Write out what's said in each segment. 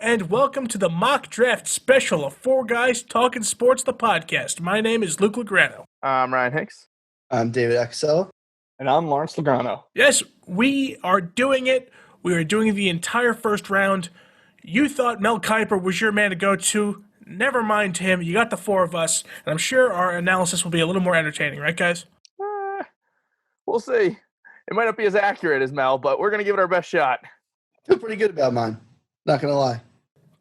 and welcome to the mock draft special of Four Guys Talking Sports, the podcast. My name is Luke Lograno. I'm Ryan Hicks. I'm David Axel. And I'm Lawrence Lograno. Yes, we are doing it. We are doing the entire first round. You thought Mel Kiper was your man to go to. Never mind him. You got the four of us, and I'm sure our analysis will be a little more entertaining, right, guys? We'll see. It might not be as accurate as Mel, but we're going to give it our best shot. I feel pretty good about mine. Not going to lie.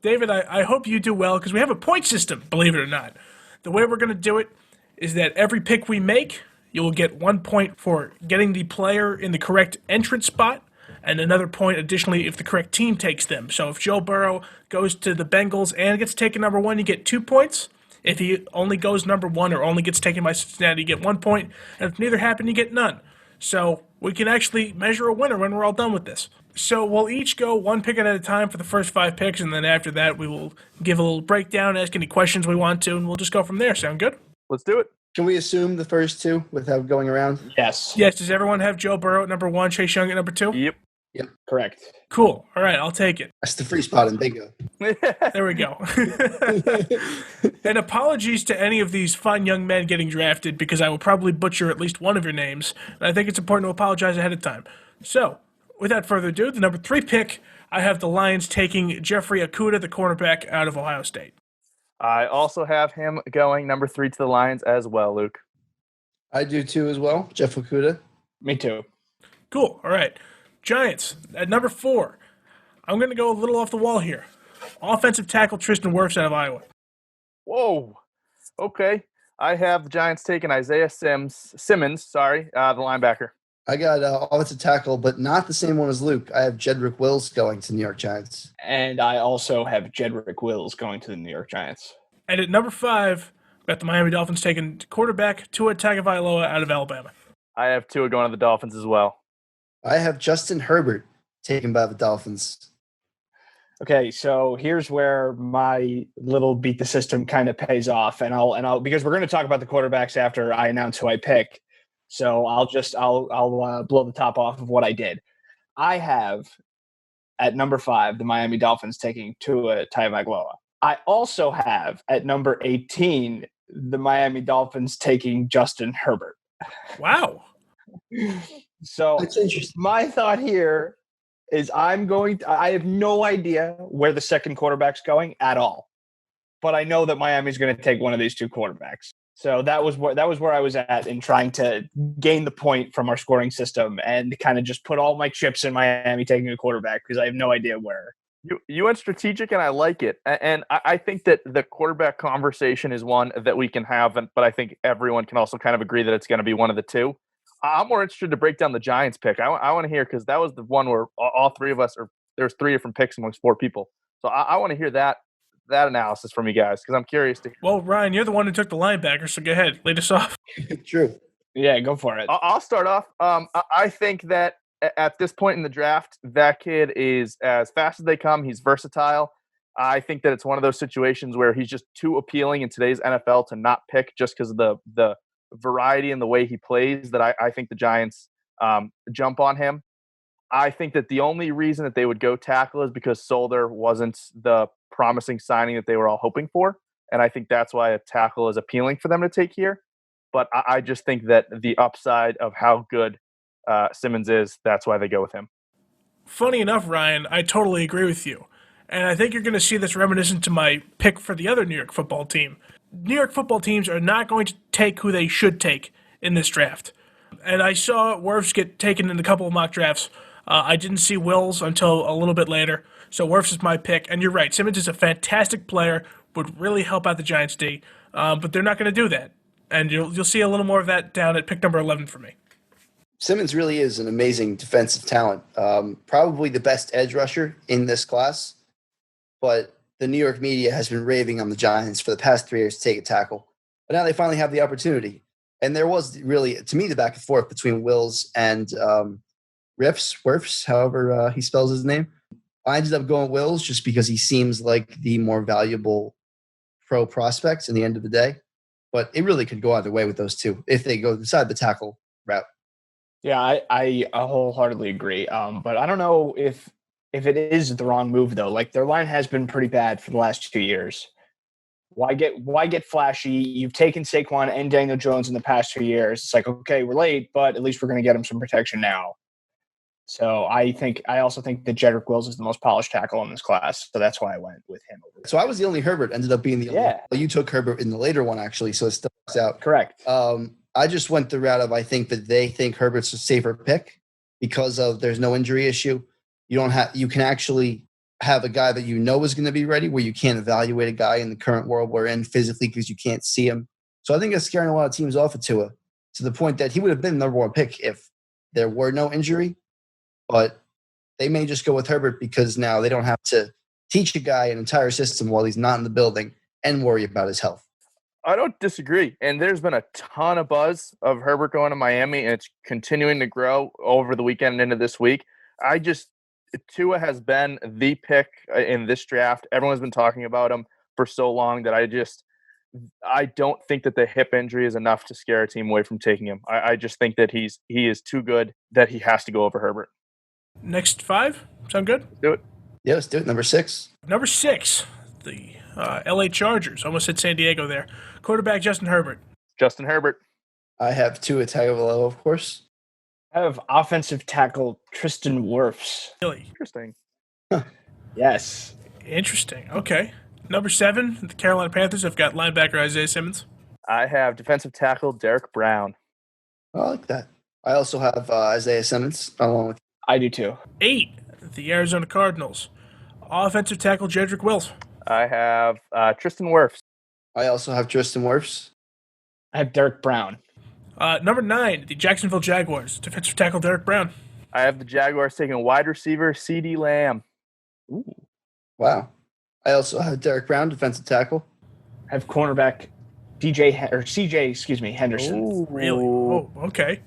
David, I hope you do well, because we have a point system, believe it or not. The way we're going to do it is that every pick we make, you will get 1 point for getting the player in the correct entrance spot, and another point additionally if the correct team takes them. So if Joe Burrow goes to the Bengals and gets taken number 1, you get 2 points. If he only goes number 1 or only gets taken by Cincinnati, you get 1 point. And if neither happen, you get none. So we can actually measure a winner when we're all done with this. So we'll each go one pick at a time for the first 5 picks, and then after that we will give a little breakdown, ask any questions we want to, and we'll just go from there. Sound good? Let's do it. Can we assume the first two without going around? Yes. Yes, does everyone have Joe Burrow at number 1, Chase Young at number 2? Yep. Correct. Cool. All right, I'll take it. That's the free spot in bingo. There we go. And apologies to any of these fine young men getting drafted, because I will probably butcher at least one of your names, and I think it's important to apologize ahead of time. So, without further ado, the number 3 pick, I have the Lions taking Jeffrey Okudah, the cornerback out of Ohio State. I also have him going number 3 to the Lions as well, Luke. I do too as well. Jeff Okudah. Me too. Cool. All right. Giants at number 4. I'm going to go a little off the wall here. Offensive tackle Tristan Wirfs out of Iowa. Whoa. Okay. I have the Giants taking Isaiah Simmons, the linebacker. I got offensive tackle, but not the same one as Luke. I have Jedrick Wills going to New York Giants. And I also have Jedrick Wills going to the New York Giants. And at number 5, got the Miami Dolphins taking quarterback Tua Tagovailoa out of Alabama. I have Tua going to the Dolphins as well. I have Justin Herbert taken by the Dolphins. Okay, so here's where my little beat the system kind of pays off, and I'll because we're going to talk about the quarterbacks after I announce who I pick. So I'll blow the top off of what I did. I have at number 5 the Miami Dolphins taking Tua Tagovailoa. I also have at number 18 the Miami Dolphins taking Justin Herbert. Wow. So That's interesting. my thought here is I have no idea where the second quarterback's going at all, but I know that Miami's going to take one of these 2 quarterbacks. So that was where I was at in trying to gain the point from our scoring system and kind of just put all my chips in Miami taking a quarterback because I have no idea where. You went strategic, and I like it. And I think that the quarterback conversation is one that we can have, but I think everyone can also kind of agree that it's going to be one of the 2. I'm more interested to break down the Giants pick. I want to hear, because that was the one where all 3 of us, or there's 3 different picks amongst 4 people. So I want to hear that analysis from you guys, because I'm curious to hear. Well, Ryan, you're the one who took the linebacker, so go ahead. Lead us off. True. Yeah, go for it. I'll start off. I think that at this point in the draft, that kid is as fast as they come. He's versatile. I think that it's one of those situations where he's just too appealing in today's NFL to not pick just because of the variety and the way he plays, that I think the Giants jump on him. I think that the only reason that they would go tackle is because Solder wasn't the promising signing that they were all hoping for. And I think that's why a tackle is appealing for them to take here. But I just think that the upside of how good Simmons is, that's why they go with him. Funny enough, Ryan, I totally agree with you. And I think you're going to see this reminiscent to my pick for the other New York football team. New York football teams are not going to take who they should take in this draft. And I saw Wirfs get taken in a couple of mock drafts. I didn't see Wills until a little bit later. So Wirfs is my pick. And you're right, Simmons is a fantastic player, would really help out the Giants D. But they're not going to do that. And you'll see a little more of that down at pick number 11 for me. Simmons really is an amazing defensive talent. Probably the best edge rusher in this class. But the New York media has been raving on the Giants for the past 3 years to take a tackle. But now they finally have the opportunity. And there was really, to me, the back and forth between Wills and Wirfs, however he spells his name. I ended up going Wills just because he seems like the more valuable pro prospect in the end of the day. But it really could go either way with those 2 if they go decide the tackle route. Yeah, I wholeheartedly agree. But I don't know if if it is the wrong move though. Like their line has been pretty bad for the last 2 years. Why get flashy? You've taken Saquon and Daniel Jones in the past 2 years. It's like, okay, we're late, but at least we're going to get him some protection now. So I also think that Jedrick Wills is the most polished tackle in this class. So that's why I went with him. So I was the only Herbert, ended up being the only. Yeah. You took Herbert in the later one, actually, so it still works out. Correct. I just went the route of I think that they think Herbert's a safer pick because of there's no injury issue. You can actually have a guy that you know is going to be ready where you can't evaluate a guy in the current world we're in physically because you can't see him. So I think it's scaring a lot of teams off of Tua to the point that he would have been the number one pick if there were no injury. But they may just go with Herbert because now they don't have to teach a guy an entire system while he's not in the building and worry about his health. I don't disagree. And there's been a ton of buzz of Herbert going to Miami, and it's continuing to grow over the weekend and into this week. Tua has been the pick in this draft. Everyone's been talking about him for so long that I don't think that the hip injury is enough to scare a team away from taking him. I just think that he is too good that he has to go over Herbert. Next 5? Sound good? Let's do it. Yeah, let's do it. Number 6. Number 6, the L.A. Chargers. Almost said San Diego there. Quarterback Justin Herbert. Justin Herbert. I have Tua Tagovailoa, of course. I have offensive tackle Tristan Wirfs. Really? Interesting. Yes. Interesting. Okay. Number 7, the Carolina Panthers have got linebacker Isaiah Simmons. I have defensive tackle Derek Brown. I like that. I also have Isaiah Simmons along with. I do too. 8, the Arizona Cardinals. Offensive tackle Jedrick Wills. I have Tristan Wirfs. I also have Tristan Wirfs. I have Derek Brown. Number 9, the Jacksonville Jaguars. Defensive tackle Derek Brown. I have the Jaguars taking wide receiver CeeDee Lamb. Ooh. Wow. I also have Derek Brown, defensive tackle. I have cornerback CJ Henderson. Ooh. Really? Oh, okay.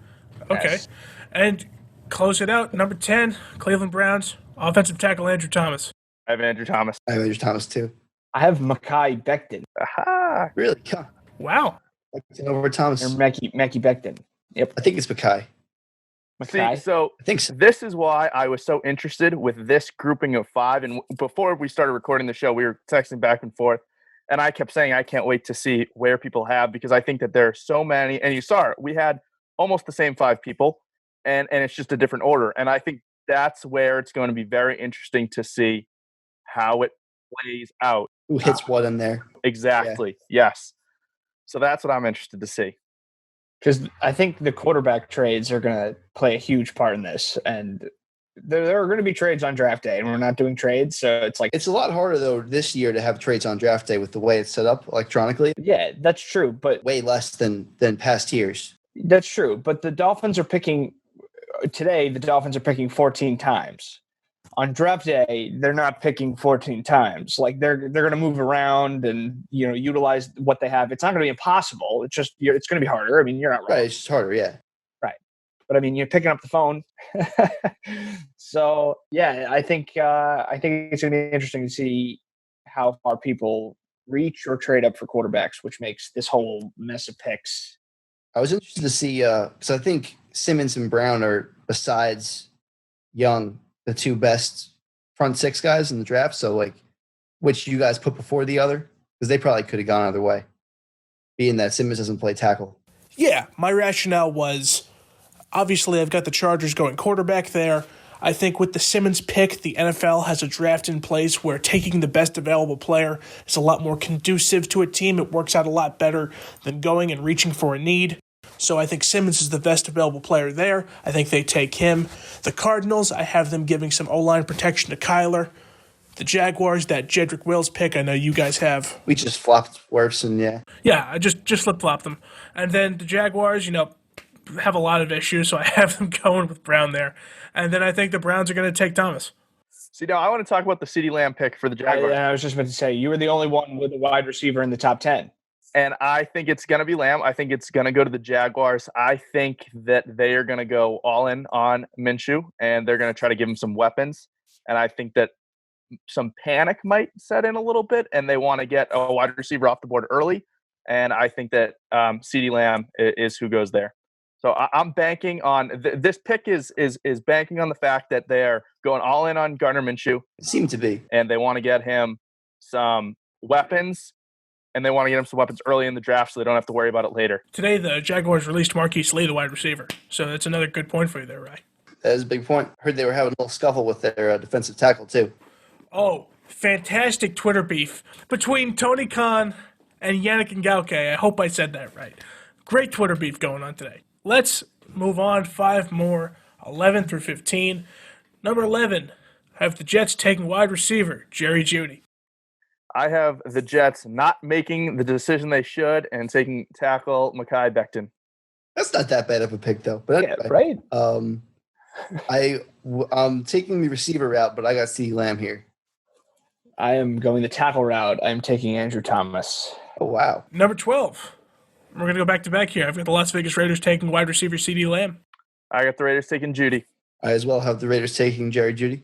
Okay. Yes. And close it out, number 10, Cleveland Browns. Offensive tackle Andrew Thomas. I have Andrew Thomas. I have Andrew Thomas too. I have Mekhi Becton Aha. Really? Huh. Wow. Becton over Thomas. or Mekhi Becton. Yep. I think it's Mackay. See, Mekhi. so I think so. this is why I was so interested with this grouping of 5. And before we started recording the show, we were texting back and forth. And I kept saying, I can't wait to see where people have, because I think that there are so many. And you saw it. We had almost the same 5 people, and it's just a different order. And I think that's where it's going to be very interesting to see how it plays out. Who hits what in there? Exactly. Yes. So that's what I'm interested to see. Because I think the quarterback trades are going to play a huge part in this. And there are going to be trades on draft day, and we're not doing trades. So it's like, It's a lot harder, though, this year to have trades on draft day with the way it's set up electronically. yeah, that's true. But Way less than past years. that's true. But the Dolphins are picking today, the Dolphins are picking 14 times. On draft day, they're not picking 14 times. Like they're going to move around and utilize what they have. It's not going to be impossible. It's just it's going to be harder. I mean, you're not wrong. Right. It's just harder. Yeah. But I mean, you're picking up the phone. So yeah, I think it's going to be interesting to see how far people reach or trade up for quarterbacks, which makes this whole mess of picks. I was interested to see because I think Simmons and Brown are, besides Young, the 2 best front 6 guys in the draft. So like, which you guys put before the other? Because they probably could have gone either way, being that Simmons doesn't play tackle. Yeah, my rationale was, obviously I've got the Chargers going quarterback there. I think with the Simmons pick, the NFL has a draft in place where taking the best available player is a lot more conducive to a team. It works out a lot better than going and reaching for a need. So I think Simmons is the best available player there. I think they take him. The Cardinals, I have them giving some O-line protection to Kyler. The Jaguars, that Jedrick Wills pick, I know you guys have. We just flopped Wirfs and yeah. Yeah, I just flip-flop them. And then the Jaguars, have a lot of issues, so I have them going with Brown there. And then I think the Browns are going to take Thomas. See, now I want to talk about the CeeDee Lamb pick for the Jaguars. I was just about to say, you were the only one with a wide receiver in the top 10. And I think it's going to be Lamb. I think it's going to go to the Jaguars. I think that they are going to go all in on Minshew, and they're going to try to give him some weapons. And I think that some panic might set in a little bit, and they want to get a wide receiver off the board early. And I think that CeeDee Lamb is who goes there. So I'm banking on this pick is banking on the fact that they're going all in on Gardner Minshew. It seemed to be. And they want to get him some weapons, and they want to get him some weapons early in the draft so they don't have to worry about it later. Today, the Jaguars released Marquise Lee, the wide receiver. So that's another good point for you there, Ray. That is a big point. Heard they were having a little scuffle with their defensive tackle, too. Oh, fantastic Twitter beef between Tony Khan and Yannick Ngakoue. I hope I said that right. Great Twitter beef going on today. Let's move on. 5 more, 11 through 15. Number 11, have the Jets taking wide receiver, Jerry Jeudy. I have the Jets not making the decision they should and taking tackle Mekhi Becton. That's not that bad of a pick, though. But Yeah, right? I'm taking the receiver route, but I got CeeDee Lamb here. I am going the tackle route. I'm taking Andrew Thomas. Oh, wow. Number 12, we're going to go back-to-back here. I've got the Las Vegas Raiders taking wide receiver CeeDee Lamb. I got the Raiders taking Jeudy. I as well have the Raiders taking Jerry Jeudy.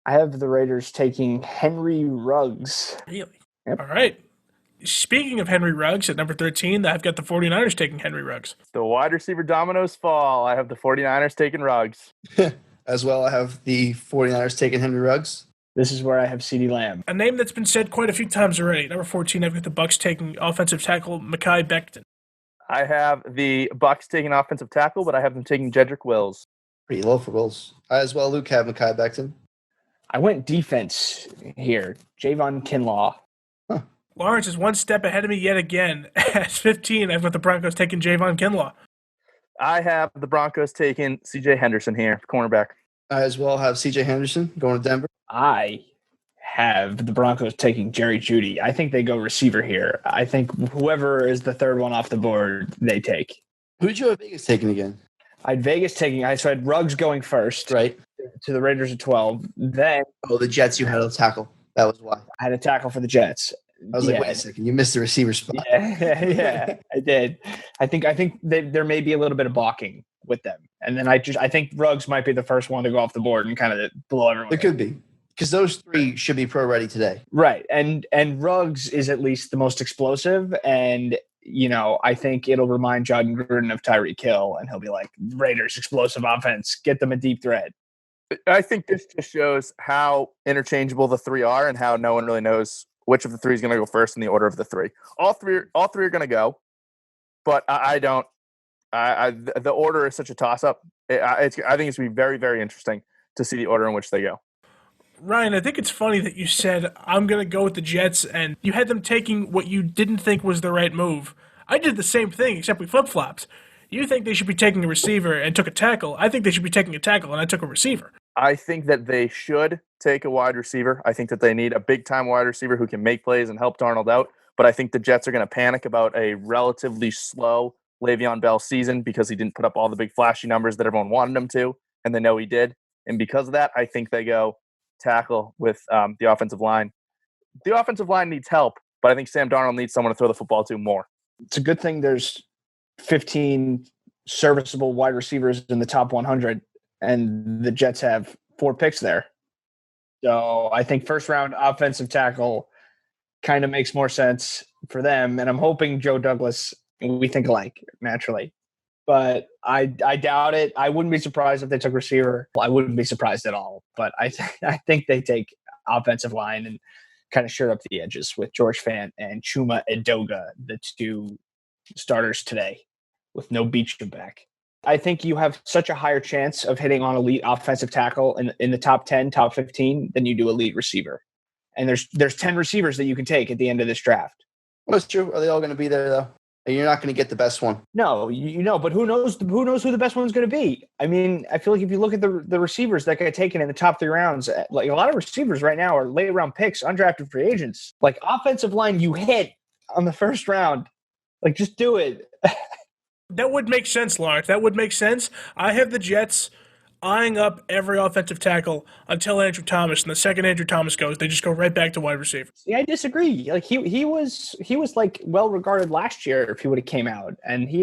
I have the Raiders taking Henry Ruggs. Really? Yep. All right. Speaking of Henry Ruggs, at number 13, I've got the 49ers taking Henry Ruggs. The wide receiver dominoes fall. I have the 49ers taking Ruggs. As well, I have the 49ers taking Henry Ruggs. This is where I have CeeDee Lamb. A name that's been said quite a few times already. Number 14, I've got the Bucs taking offensive tackle Mekhi Becton. I have the Bucs taking offensive tackle, but I have them taking Jedrick Wills. Pretty low for Wills. I as well, Luke, have Mekhi Becton. I went defense here. Javon Kinlaw. Lawrence is one step ahead of me yet again. At 15, I've got the Broncos taking Javon Kinlaw. I have the Broncos taking C.J. Henderson here, cornerback. I as well have C.J. Henderson going to Denver. I have the Broncos taking Jerry Jeudy. I think they go receiver here. I think whoever is the third one off the board, they take. Who did you have Vegas taking again? I had Vegas taking. So I had Ruggs going first, Right. to the Raiders at 12. Then The Jets, you had a tackle. That was why. I had a tackle for the Jets. I was like, wait a second, you missed the receiver spot. Yeah, I did. I think there may be a little bit of balking with them, and then I think Ruggs might be the first one to go off the board and kind of blow everyone. It could be because those three should be pro ready today, right? And Ruggs is at least the most explosive, and I think it'll remind John Gruden of Tyreek Hill, and he'll be like, Raiders explosive offense, get them a deep threat. I think this just shows how interchangeable the three are and how no one really knows which of the three is going to go first in the order of the three. All three are going to go, but I don't. The order is such a toss-up. I think it's going to be very, very interesting to see the order in which they go. Ryan, I think it's funny that you said, I'm going to go with the Jets, and you had them taking what you didn't think was the right move. I did the same thing, except we flip-flopped. You think they should be taking a receiver and took a tackle. I think they should be taking a tackle, and I took a receiver. I think that they should take a wide receiver. I think that they need a big-time wide receiver who can make plays and help Darnold out. But I think the Jets are going to panic about a relatively slow Le'Veon Bell season because he didn't put up all the big flashy numbers that everyone wanted him to, and they know he did. And because of that, I think they go tackle with the offensive line. The offensive line needs help, but I think Sam Darnold needs someone to throw the football to more. It's a good thing there's 15 serviceable wide receivers in the top 100. And the Jets have 4 picks there. So I think first round offensive tackle kind of makes more sense for them. And I'm hoping Joe Douglas, we think alike naturally. But I doubt it. I wouldn't be surprised if they took receiver. I wouldn't be surprised at all. But I think they take offensive line and kind of shirt up the edges with George Fant and Chuma Edoga, the 2 starters today, with no Beachum back. I think you have such a higher chance of hitting on elite offensive tackle in the top 10, top 15 than you do elite receiver. And there's 10 receivers that you can take at the end of this draft. Well, that's true. Are they all going to be there, though? And you're not going to get the best one. No, but who knows who the best one's going to be? I mean, I feel like if you look at the receivers that get taken in the top 3 rounds, like a lot of receivers right now are late round picks, undrafted free agents. Like offensive line, you hit on the first round. Like just do it. That would make sense, Lawrence. That would make sense. I have the Jets eyeing up every offensive tackle until Andrew Thomas, and the second Andrew Thomas goes, they just go right back to wide receiver. Yeah, I disagree. Like he was like well regarded last year if he would have came out, and he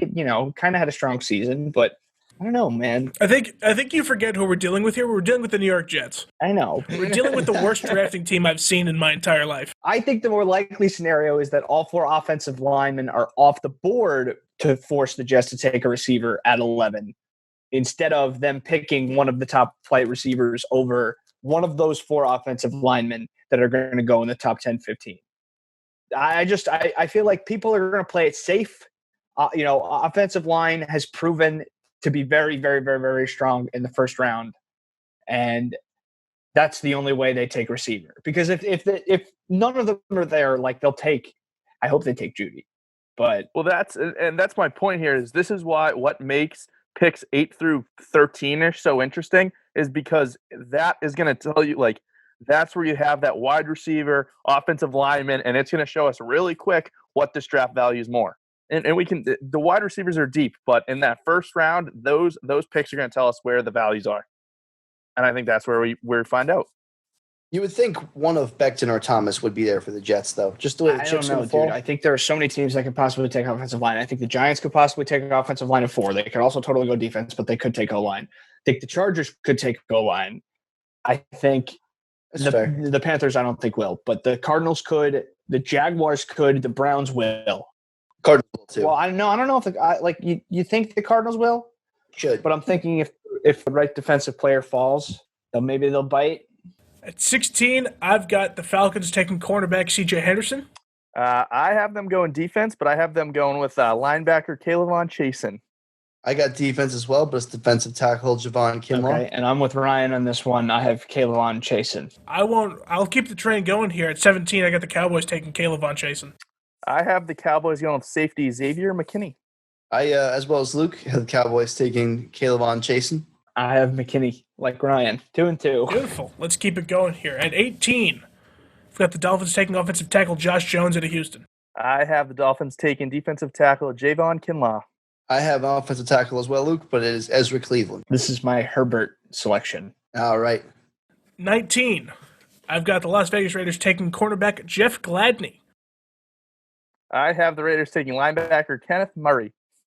kind of had a strong season, but I don't know, man. I think you forget who we're dealing with here. We're dealing with the New York Jets. I know. We're dealing with the worst drafting team I've seen in my entire life. I think the more likely scenario is that all 4 offensive linemen are off the board to force the Jets to take a receiver at 11, instead of them picking one of the top flight receivers over one of those 4 offensive linemen that are going to go in the top 10, 15. I feel like people are going to play it safe. Offensive line has proven to be very, very, very, very strong in the first round, and that's the only way they take receiver. Because if none of them are there, like I hope they take Judy. But Well, that's my point here. This is what makes picks 8 through 13-ish so interesting, is because that is going to tell you, like, that's where you have that wide receiver, offensive lineman, and it's going to show us really quick what this draft values more. And we can, the wide receivers are deep, but in that first round, those picks are going to tell us where the values are. And I think that's where we find out. You would think one of Becton or Thomas would be there for the Jets, though. Just the way the I don't chips know, would fall. dude. I think there are so many teams that could possibly take offensive line. I think the Giants could possibly take an offensive line of 4. They could also totally go defense, but they could take O-line. I think the Chargers could take O-line. I think the Panthers, I don't think will, but the Cardinals could, the Jaguars could, the Browns will. Cardinals will too. Well, I don't know if you think the Cardinals will, Should. but I'm thinking if the right defensive player falls, then maybe they'll bite. At 16, I've got the Falcons taking cornerback C.J. Henderson. I have them going defense, but I have them going with linebacker Kayvon Chasen. I got defense as well, but it's defensive tackle Javon Kinlaw. Okay, and I'm with Ryan on this one. I have Kayvon Chasen. I'll keep the train going here. At 17, I got the Cowboys taking Kayvon Chasen. I have the Cowboys going with safety Xavier McKinney. I, as well as Luke, have the Cowboys taking Kayvon Chasen. I have McKinney, like Ryan. 2 and 2. Beautiful. Let's keep it going here. At 18, we've got the Dolphins taking offensive tackle Josh Jones out of Houston. I have the Dolphins taking defensive tackle Javon Kinlaw. I have offensive tackle as well, Luke, but it is Ezra Cleveland. This is my Herbert selection. All right. 19, I've got the Las Vegas Raiders taking cornerback Jeff Gladney. I have the Raiders taking linebacker Kenneth Murray.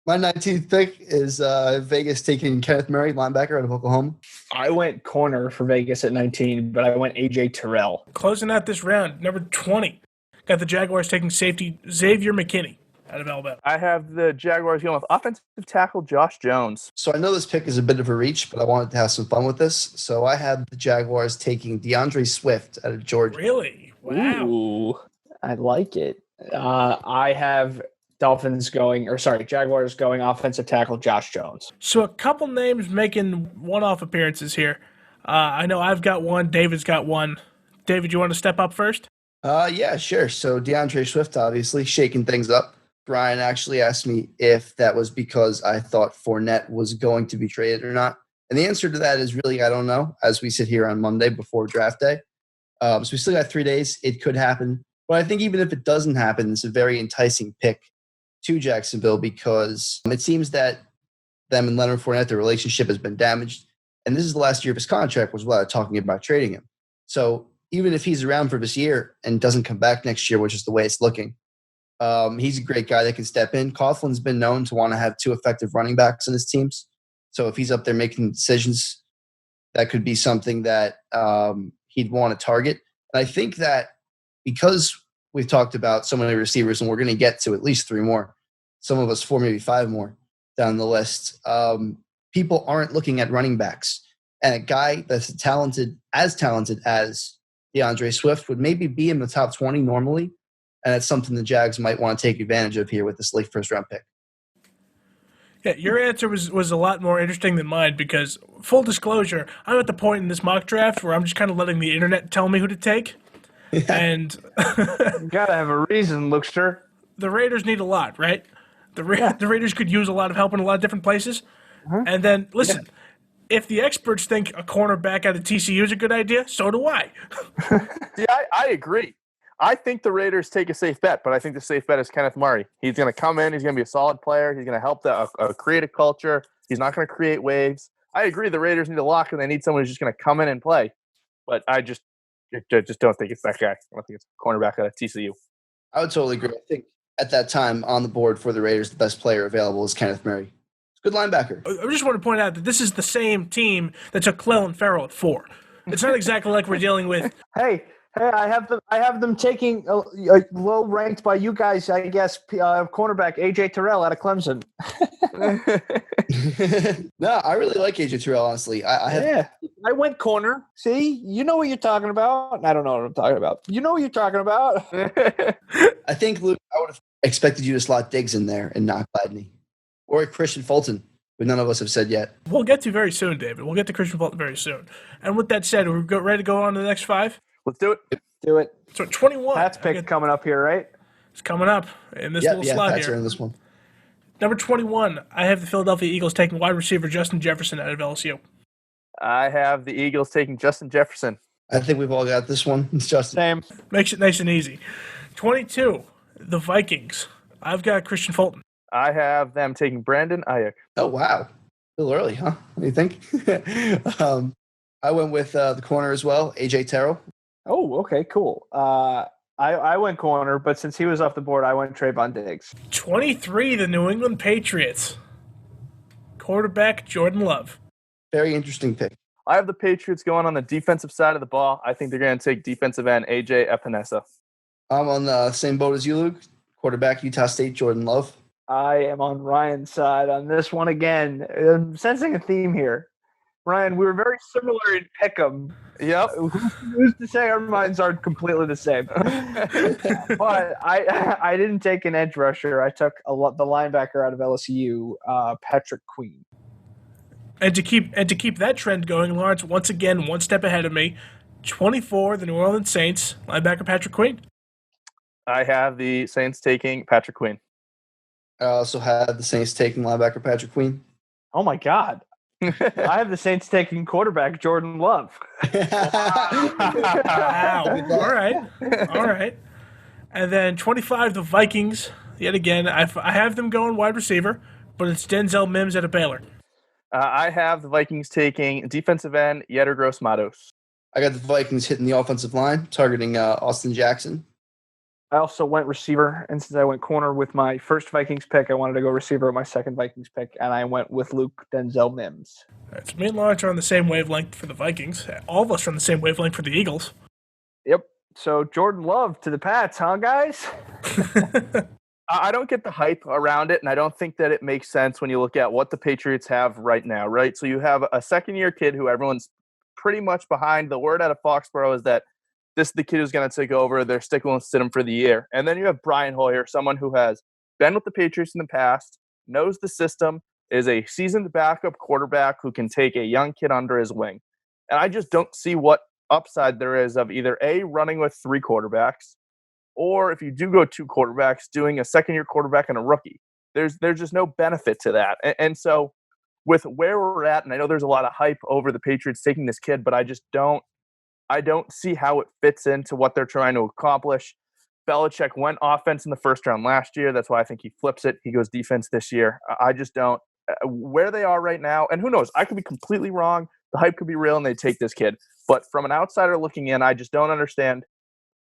My 19th pick is Vegas taking Kenneth Murray, linebacker out of Oklahoma. I went corner for Vegas at 19, but I went A.J. Terrell. Closing out this round, number 20, got the Jaguars taking safety Xavier McKinney out of Alabama. I have the Jaguars going with offensive tackle Josh Jones. So I know this pick is a bit of a reach, but I wanted to have some fun with this. So I have the Jaguars taking DeAndre Swift out of Georgia. Really? Wow. Ooh, I like it. I have Jaguars going offensive tackle Josh Jones. So a couple names making one-off appearances here. I know I've got one. David's got one. David, you want to step up first? Yeah, sure. So DeAndre Swift, obviously, shaking things up. Brian actually asked me if that was because I thought Fournette was going to be traded or not. And the answer to that is really, I don't know, as we sit here on Monday before draft day. So we still got 3 days. It could happen. But I think even if it doesn't happen, it's a very enticing pick to Jacksonville because it seems that them and Leonard Fournette, their relationship has been damaged. And this is the last year of his contract was why talking about trading him. So even if he's around for this year and doesn't come back next year, which is the way it's looking, he's a great guy that can step in. Coughlin's been known to want to have 2 effective running backs in his teams. So if he's up there making decisions, that could be something that he'd want to target. And I think that because we've talked about so many receivers and we're going to get to at least 3 more, some of us 4, maybe 5 more down the list, people aren't looking at running backs. And a guy that's talented as DeAndre Swift would maybe be in the top 20 normally. And it's something the Jags might want to take advantage of here with this late first-round pick. Yeah, your answer was a lot more interesting than mine because, full disclosure, I'm at the point in this mock draft where I'm just kind of letting the internet tell me who to take. Yeah. And you gotta have a reason, Lookster. The Raiders need a lot, right? The Raiders could use a lot of help in a lot of different places. Uh-huh. And then, listen, if the experts think a cornerback out of TCU is a good idea, so do I. Yeah, I agree. I think the Raiders take a safe bet, but I think the safe bet is Kenneth Murray. He's going to come in. He's going to be a solid player. He's going to help create a culture. He's not going to create waves. I agree the Raiders need a lock, and they need someone who's just going to come in and play. But I just don't think it's that guy. I don't think it's a cornerback out of TCU. I would totally agree. I think at that time on the board for the Raiders, the best player available is Kenneth Murray. Good linebacker. I just want to point out that this is the same team that took Clelin Ferrell at 4. It's not exactly like we're dealing with. Hey, I have them taking low ranked by you guys, I guess. Cornerback AJ Terrell out of Clemson. No, I really like AJ Terrell, honestly. I went corner. See, you know what you're talking about. I don't know what I'm talking about. You know what you're talking about. I think, Luke, I would have expected you to slot Diggs in there and not Gladney. Or Christian Fulton, but none of us have said yet. We'll get to very soon, David. We'll get to Christian Fulton very soon. And with that said, we're ready to go on to the next 5? Let's do it. Do it. So 21. Pat's pick coming up here, right? It's coming up in this little slot Pats here. are in this one. Number 21, I have the Philadelphia Eagles taking wide receiver Justin Jefferson out of LSU. I have the Eagles taking Justin Jefferson. I think we've all got this one. It's Justin. Same. Makes it nice and easy. 22, the Vikings. I've got Christian Fulton. I have them taking Brandon Ayuk. Oh, wow. A little early, huh? What do you think? I went with the corner as well, AJ Terrell. Oh, okay, cool. I went corner, but since he was off the board, I went Trayvon Diggs. 23, the New England Patriots. Quarterback Jordan Love. Very interesting pick. I have the Patriots going on the defensive side of the ball. I think they're going to take defensive end AJ Epinesa. I'm on the same boat as you, Luke. Quarterback, Utah State, Jordan Love. I am on Ryan's side on this one again. I'm sensing a theme here. Ryan, we were very similar in Pick'em. Yep. Who's to say our minds aren't completely the same? But I didn't take an edge rusher. I took the linebacker out of LSU, Patrick Queen. And to keep that trend going, Lawrence, once again, one step ahead of me. 24, the New Orleans Saints, linebacker Patrick Queen. I have the Saints taking Patrick Queen. I also had the Saints taking linebacker Patrick Queen. Oh, my God. I have the Saints taking quarterback Jordan Love. Wow. All right. And then 25, the Vikings. Yet again, I have them going wide receiver, but it's Denzel Mims out of Baylor. I have the Vikings taking defensive end Yetur Gross-Matos. I got the Vikings hitting the offensive line, targeting Austin Jackson. I also went receiver, and since I went corner with my first Vikings pick, I wanted to go receiver with my second Vikings pick, and I went with Luke Denzel Mims. So me and Lawrence are on the same wavelength for the Vikings. All of us are on the same wavelength for the Eagles. Yep. So Jordan Love to the Pats, huh, guys? I don't get the hype around it, and I don't think that it makes sense when you look at what the Patriots have right now, right? So you have a second-year kid who everyone's pretty much behind. The word out of Foxborough is that this is the kid who's going to take over. They're sticking with him for the year. And then you have Brian Hoyer, someone who has been with the Patriots in the past, knows the system, is a seasoned backup quarterback who can take a young kid under his wing. And I just don't see what upside there is of either A, running with 3 quarterbacks, or if you do go 2 quarterbacks, doing a second-year quarterback and a rookie. There's just no benefit to that. And so with where we're at, and I know there's a lot of hype over the Patriots taking this kid, but I don't see how it fits into what they're trying to accomplish. Belichick went offense in the first round last year. That's why I think he flips it. He goes defense this year. I just don't. Where they are right now, and who knows, I could be completely wrong. The hype could be real, and they take this kid. But from an outsider looking in, I just don't understand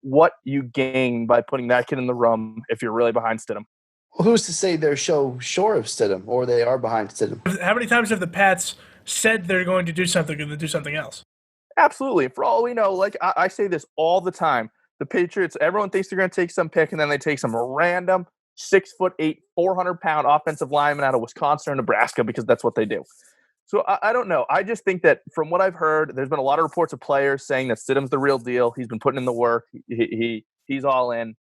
what you gain by putting that kid in the room if you're really behind Stidham. Well, who's to say they're short of Stidham, or they are behind Stidham? How many times have the Pats said they're going to do something and then do something else? Absolutely. For all we know, like I say this all the time, the Patriots, everyone thinks they're going to take some pick, and then they take some random 6'8", 400-pound offensive lineman out of Wisconsin or Nebraska because that's what they do. So I don't know. I just think that from what I've heard, there's been a lot of reports of players saying that Stidham's the real deal. He's been putting in the work. He's all in.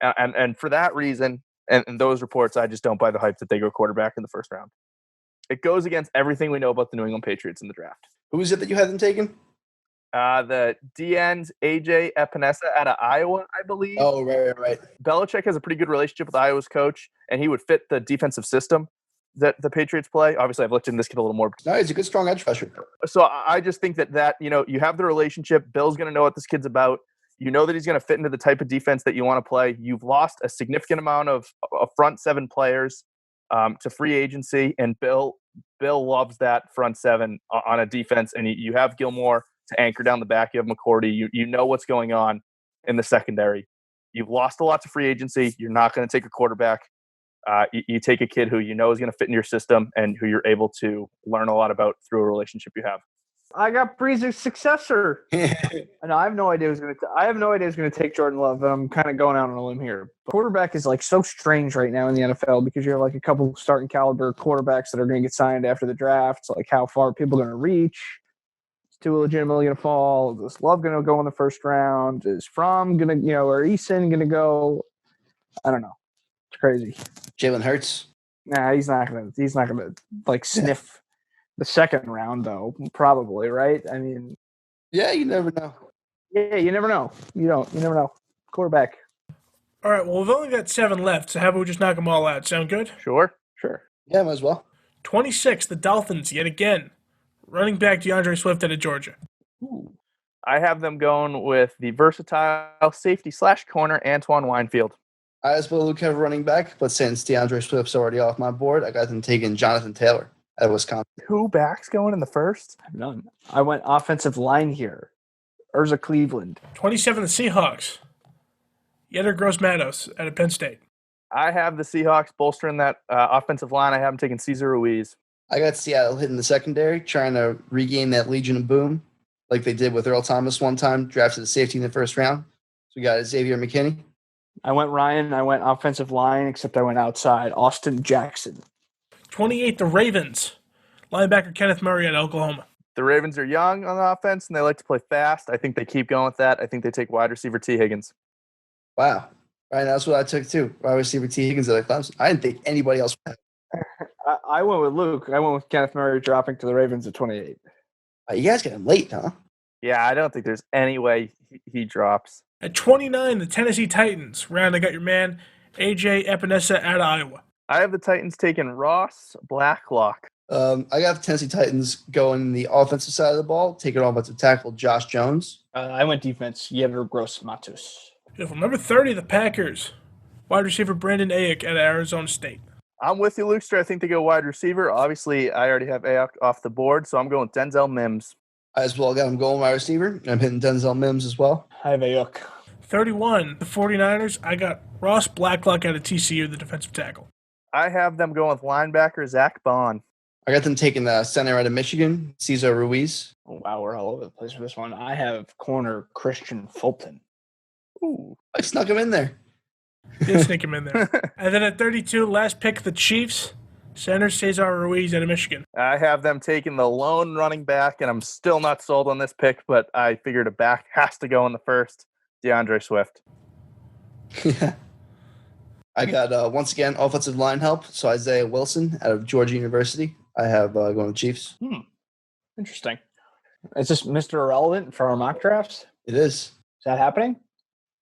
And for that reason, and those reports, I just don't buy the hype that they go quarterback in the first round. It goes against everything we know about the New England Patriots in the draft. Who is it that you had them taken? The DN's AJ Epinesa out of Iowa, I believe. Oh, right. Belichick has a pretty good relationship with Iowa's coach, and he would fit the defensive system that the Patriots play. Obviously, I've looked into this kid a little more. No, he's a good, strong edge rusher. So I just think that you have the relationship. Bill's going to know what this kid's about. You know that he's going to fit into the type of defense that you want to play. You've lost a significant amount of front 7 players to free agency, and Bill loves that front 7 on a defense, and you have Gilmore to anchor down the back. You have McCourty. You know what's going on in the secondary. You've lost a lot to free agency. You're not going to take a quarterback. You take a kid who you know is going to fit in your system and who you're able to learn a lot about through a relationship you have. I got Breezer's successor. And I have no idea who's going to take Jordan Love. I'm kind of going out on a limb here. But quarterback is like so strange right now in the NFL because you have like a couple starting caliber quarterbacks that are going to get signed after the draft. So like how far are people going to reach? Is Tua legitimately going to fall? Is Love going to go in the first round? Is Fromm going to, or Eason going to go? I don't know. It's crazy. Jalen Hurts. Nah, he's not gonna like sniff the second round though. Probably, right? I mean, yeah, you never know. Yeah, you never know. You never know. Quarterback. All right, well, we've only got 7 left, so how about we just knock them all out? Sound good? Sure. Yeah, might as well. 26, the Dolphins, yet again. Running back DeAndre Swift out of Georgia. Ooh. I have them going with the versatile safety/corner Antoine Winfield. I as well look have a running back, but since DeAndre Swift's already off my board, I got them taking Jonathan Taylor at Wisconsin. 2 backs going in the first? None. I went offensive line here. Urza Cleveland. 27, the Seahawks. Yetter Gross-Matos out of Penn State. I have the Seahawks bolstering that offensive line. I have them taking Cesar Ruiz. I got Seattle hitting the secondary, trying to regain that Legion of Boom, like they did with Earl Thomas one time, drafted a safety in the first round. So we got Xavier McKinney. I went Ryan. I went offensive line, except I went outside. Austin Jackson. 28, the Ravens. Linebacker Kenneth Murray out of Oklahoma. The Ravens are young on the offense, and they like to play fast. I think they keep going with that. I think they take wide receiver T. Higgins. Wow. Right, that's what I took too. Wide receiver T. Higgins at Clemson. I didn't think anybody else would have. I went with Luke. I went with Kenneth Murray dropping to the Ravens at 28. You guys got him late, huh? Yeah, I don't think there's any way he drops. At 29, the Tennessee Titans. Round, I got your man, A.J. Epinesa out of Iowa. I have the Titans taking Ross Blacklock. I got the Tennessee Titans going the offensive side of the ball, taking offensive tackle Josh Jones. I went defense. Yetter Gross-Matos. Beautiful. Number 30, the Packers. Wide receiver Brandon Ayuk out of Arizona State. I'm with you, Luke. I think they go wide receiver. Obviously, I already have Ayuk off the board, so I'm going with Denzel Mims. I as well got him going wide receiver. I'm hitting Denzel Mims as well. I have Ayuk. 31, the 49ers. I got Ross Blacklock out of TCU, the defensive tackle. I have them going with linebacker Zach Bond. I got them taking the center out of Michigan, Cesar Ruiz. Oh, wow, we're all over the place for this one. I have corner Christian Fulton. Ooh. I snuck him in there. Did sneak him in there. And then at 32, last pick, the Chiefs. Center Cesar Ruiz out of Michigan. I have them taking the lone running back, and I'm still not sold on this pick, but I figured a back has to go in the first. DeAndre Swift. Yeah. I got, once again, offensive line help. So Isaiah Wilson out of Georgia University. I have going with Chiefs. Interesting. Is this Mr. Irrelevant for our mock drafts? It is. Is that happening?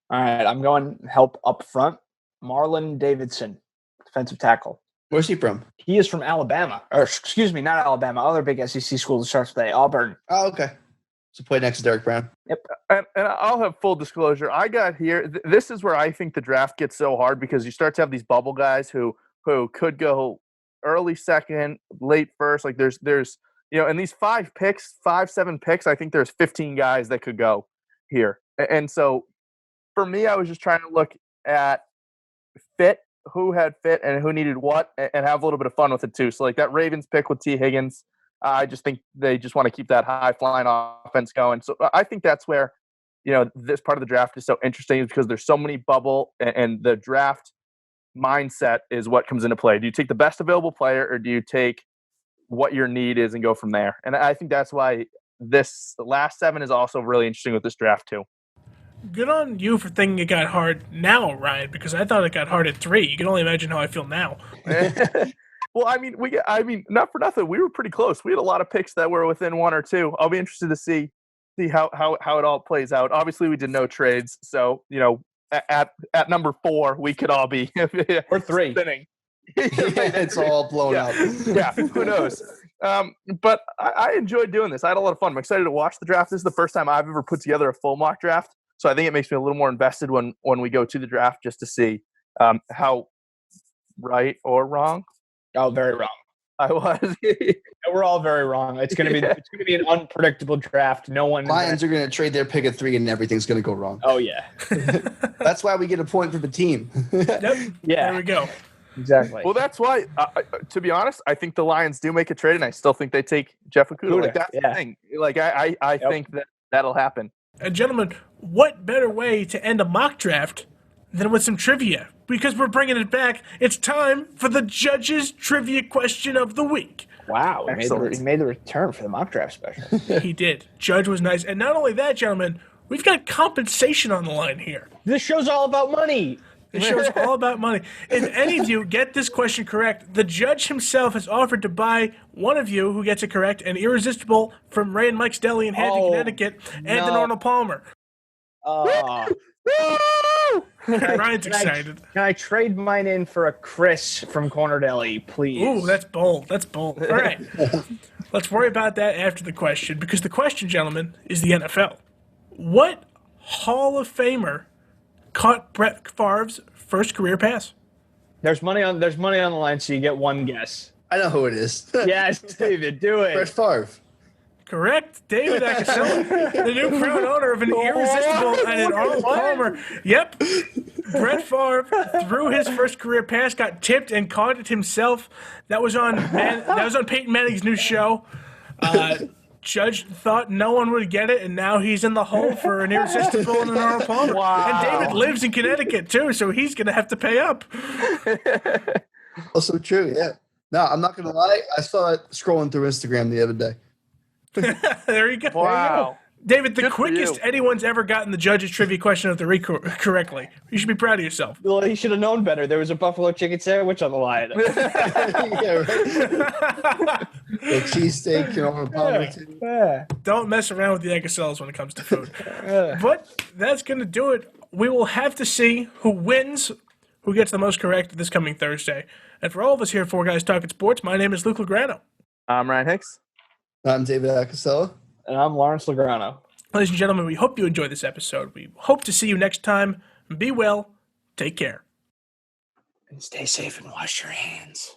All right, I'm going help up front. Marlon Davidson, defensive tackle. Where's he from? He is from Alabama. Or, excuse me, not Alabama. Other big SEC school that starts with A, Auburn. Oh, okay. So play next to Derek Brown. Yep. And I'll have full disclosure. I got here. This is where I think the draft gets so hard because you start to have these bubble guys who could go early second, late first. Like there's in these 7 picks, I think there's 15 guys that could go here. And so for me, I was just trying to look at fit, who had fit and who needed what, and have a little bit of fun with it too. So like that Ravens pick with T. Higgins, I just think they just want to keep that high-flying offense going. So I think that's where, this part of the draft is so interesting is because there's so many bubble, and the draft mindset is what comes into play. Do you take the best available player, or do you take what your need is and go from there? And I think that's why this last 7 is also really interesting with this draft too. Good on you for thinking it got hard now, Ryan, because I thought it got hard at 3. You can only imagine how I feel now. Well, I mean, not for nothing. We were pretty close. We had a lot of picks that were within 1 or 2. I'll be interested to see how it all plays out. Obviously, we did no trades, so at number 4, we could all be or 3 spinning. It's all blown up. Yeah, who knows? But I enjoyed doing this. I had a lot of fun. I'm excited to watch the draft. This is the first time I've ever put together a full mock draft, so I think it makes me a little more invested when we go to the draft just to see how right or wrong. Oh, very wrong. I was. We're all very wrong. It's gonna be an unpredictable draft. No one. Lions are gonna trade their pick at 3, and everything's gonna go wrong. Oh yeah. That's why we get a point for the team. Yep. Yeah. There we go. Exactly. Well, that's why, to be honest, I think the Lions do make a trade, and I still think they take Jeff Okudah. Like, that's the thing. Like, I think that that'll happen. And gentlemen, what better way to end a mock draft than with some trivia? Because we're bringing it back. It's time for the judge's trivia question of the week. Wow, he Excellent. made the return for the mock draft special. He did. Judge was nice. And not only that, gentlemen, we've got compensation on the line here. This show's all about money. This show's all about money. If any of you get this question correct, the judge himself has offered to buy one of you who gets it correct an Irresistible from Ray and Mike's Deli in Hampton, Connecticut, and an Arnold Palmer. Ryan's excited. Can I trade mine in for a Chris from Corner Deli, please? Ooh, that's bold. That's bold. All right. Let's worry about that after the question, because the question, gentlemen, is the NFL. What Hall of Famer caught Brett Favre's first career pass? There's money on the line, so you get one guess. I know who it is. Yes, David, do it. Brett Favre. Correct. David Acasella, the new proud owner of an Irresistible and an Arnold Palmer. Yep. Brett Favre threw his first career pass, got tipped, and caught it himself. That was on Peyton Manning's new show. Judge thought no one would get it, and now he's in the hole for an Irresistible and an Arnold Palmer. Wow. And David lives in Connecticut, too, so he's going to have to pay up. Also true, yeah. No, I'm not going to lie. I saw it scrolling through Instagram the other day. There you go. Wow. David, the Good for quickest you. anyone's ever gotten the judge's trivia question of the week correctly. You should be proud of yourself. Well, he should have known better. There was a buffalo chicken sandwich on the line. Yeah, right. The cheesesteak and all the Palmer too. Yeah. Don't mess around with the Eggacells when it comes to food. But that's going to do it. We will have to see who wins, who gets the most correct this coming Thursday. And for all of us here at Four Guys Talking Sports, my name is Luke Lograno. I'm Ryan Hicks. I'm David Acasella. And I'm Lawrence Lograno. Ladies and gentlemen, we hope you enjoyed this episode. We hope to see you next time. Be well. Take care. And stay safe and wash your hands.